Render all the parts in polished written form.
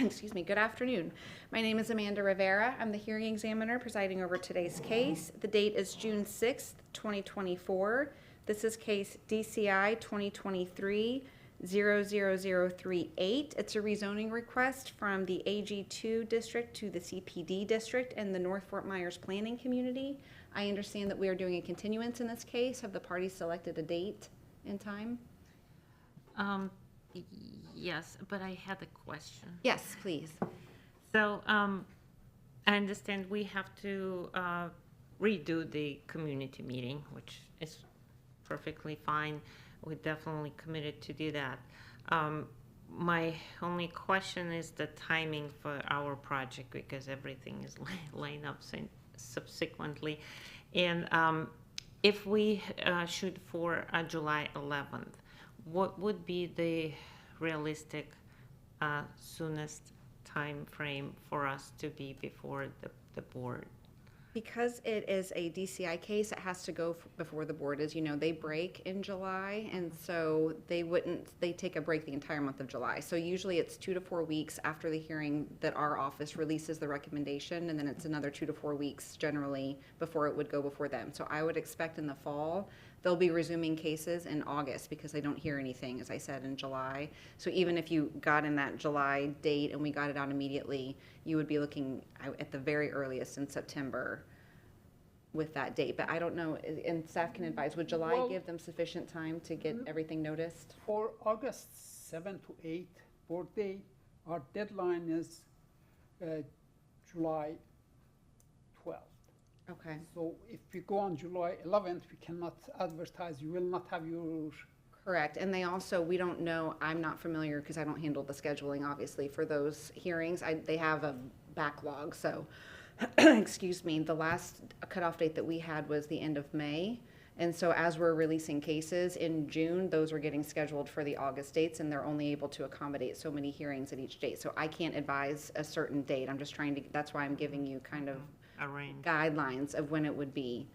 Excuse me. Good afternoon. My name is Amanda Rivera. I'm the hearing examiner presiding over today's case. The date is June 6th, 2024. This is case DCI 2023-00038. It's a rezoning request from the AG2 district to the CPD district in the North Fort Myers planning community. I understand that we are doing a continuance in this case. Have the parties selected a date and time? Yes, but I had a question. Yes, please. So I understand we have to redo the community meeting, which is perfectly fine. We're definitely committed to do that. My only question is the timing for our project, because everything is lined up subsequently. And if we shoot for July 11th, what would be the realistic soonest time frame for us to be before the board? Because it is a DCI case, it has to go before the board. As you know, they break in July, and so they take a break the entire month of July. So usually it's 2 to 4 weeks after the hearing that our office releases the recommendation, and then it's another 2 to 4 weeks generally before it would go before them. So I would expect in the fall, they'll be resuming cases in August because they don't hear anything, as I said, in July. So even if you got in that July date and we got it out immediately, you would be looking at the very earliest in September with that date. But I don't know, and staff can advise, would July give them sufficient time to get everything noticed? For August 7 to 8 board day, our deadline is July 12th. Okay. So if we go on July 11th, we cannot advertise. You will not have your... Correct. And they also, we don't know, I'm not familiar because I don't handle the scheduling, obviously, for those hearings. They have a backlog. So, excuse me, the last cutoff date that we had was the end of May. And so as we're releasing cases in June, those are getting scheduled for the August dates, and they're only able to accommodate so many hearings at each date. So I can't advise a certain date. I'm just trying to, that's why I'm giving you kind of guidelines of when it would be.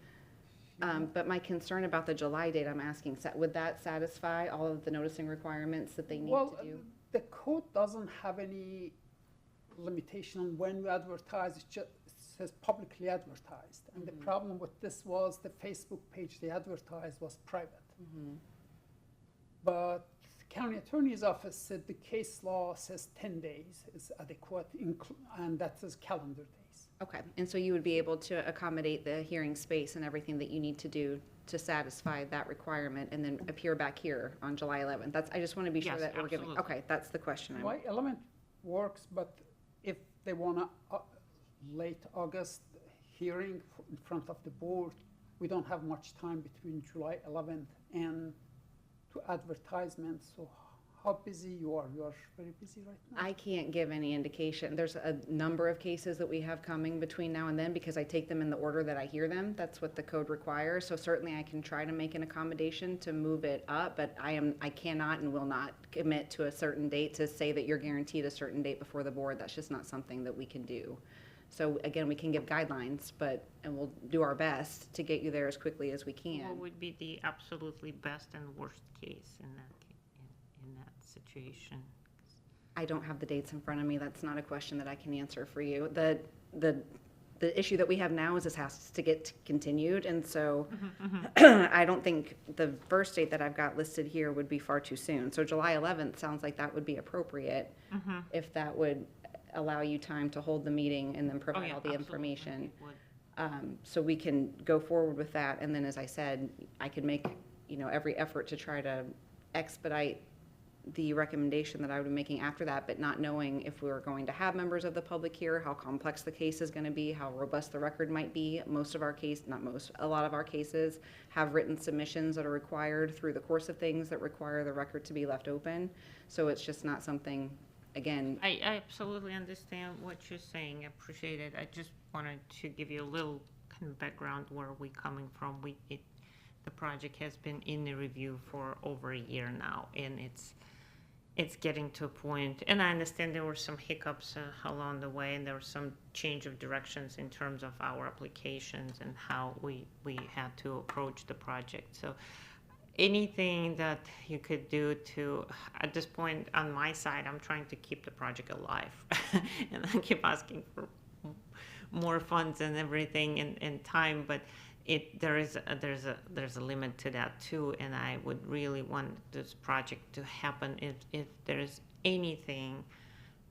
But my concern about the July date, I'm asking, would that satisfy all of the noticing requirements that they need to do? The code doesn't have any limitation on when we advertise. It just says publicly advertised. And the problem with this was the Facebook page they advertised was private. But the county attorney's office said the case law says 10 days is adequate, and that is calendar days. Okay, and so you would be able to accommodate the hearing space and everything that you need to do to satisfy that requirement and then appear back here on July 11th. I just want to be sure that we're giving, okay, that's the question. July 11th works, but if they want a late August hearing in front of the board, we don't have much time between July 11th and to advertisement. So how busy you are? You are very busy right now. I can't give any indication. There's a number of cases that we have coming between now and then because I take them in the order that I hear them. That's what the code requires. So certainly I can try to make an accommodation to move it up, but I cannot and will not commit to a certain date to say that you're guaranteed a certain date before the board. That's just not something that we can do. So again, we can give guidelines, and we'll do our best to get you there as quickly as we can. What would be the absolutely best and worst case in that situation? I don't have the dates in front of me. That's not a question that I can answer for you. The issue that we have now is this has to get continued, and so I don't think the first date that I've got listed here would be far too soon. So July 11th sounds like that would be appropriate if that would allow you time to hold the meeting and then provide all the information. So we can go forward with that, and then as I said, I could make every effort to try to expedite the recommendation that I would be making after that, but not knowing if we were going to have members of the public here, how complex the case is going to be, how robust the record might be. Most of our case, not most, a lot of our cases have written submissions that are required through the course of things that require the record to be left open. So it's just not something, again. I absolutely understand what you're saying. I appreciate it. I just wanted to give you a little kind of background where we're coming from. The project has been in the review for over a year now, and it's getting to a point, and I understand there were some hiccups along the way, and there was some change of directions in terms of our applications and how we had to approach the project. So anything that you could do to, at this point on my side, I'm trying to keep the project alive. And I keep asking for more funds and everything and time, but there's a limit to that too. And I would really want this project to happen if there's anything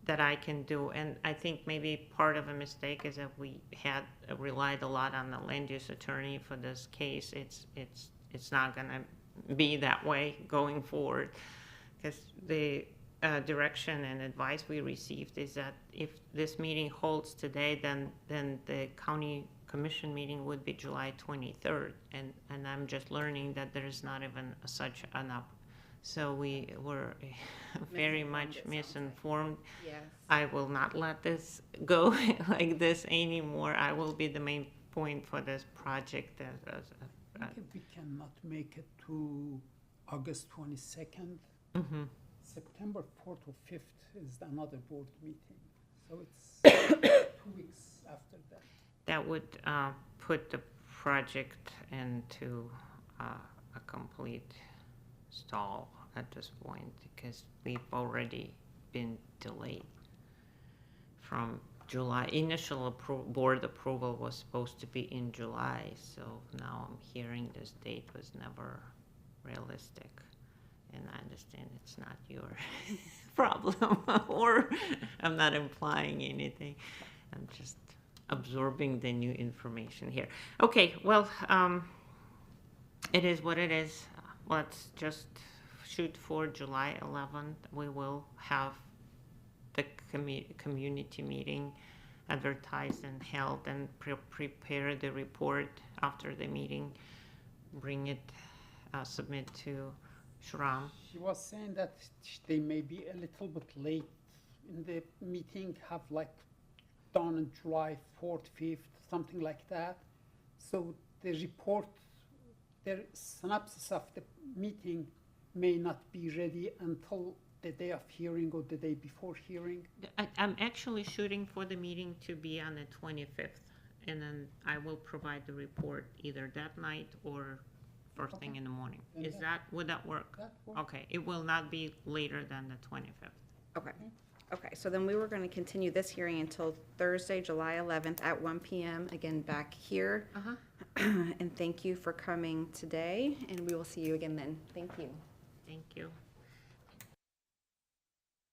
that I can do. And I think maybe part of a mistake is that we had relied a lot on the land use attorney for this case. It's not gonna be that way going forward, because the direction and advice we received is that if this meeting holds today, then the county commission meeting would be July 23rd, and I'm just learning that there's not even such an up. So we were very much misinformed. Yes. I will not let this go like this anymore. I will be the main point for this project. I think if we cannot make it to August 22nd, September 4th or 5th is another board meeting. So it's 2 weeks after that. That would put the project into a complete stall at this point, because we've already been delayed from July. Initial board approval was supposed to be in July, so now I'm hearing this date was never realistic. And I understand it's not your problem, or I'm not implying anything. I'm just absorbing the new information here. Okay, well, it is what it is. Let's just shoot for July 11th. We will have the community meeting advertised and held, and prepare the report after the meeting. Bring it, submit to Shram. She was saying that they may be a little bit late in the meeting, have like done on July 4th, 5th, something like that. So the report, the synopsis of the meeting may not be ready until the day of hearing or the day before hearing. I'm actually shooting for the meeting to be on the 25th, and then I will provide the report either that night or first thing in the morning. Would that work? That works. Okay, it will not be later than the 25th. Okay. Okay, so then we were going to continue this hearing until Thursday, July 11th at 1 p.m. again back here. And thank you for coming today, and we will see you again then. Thank you. Thank you.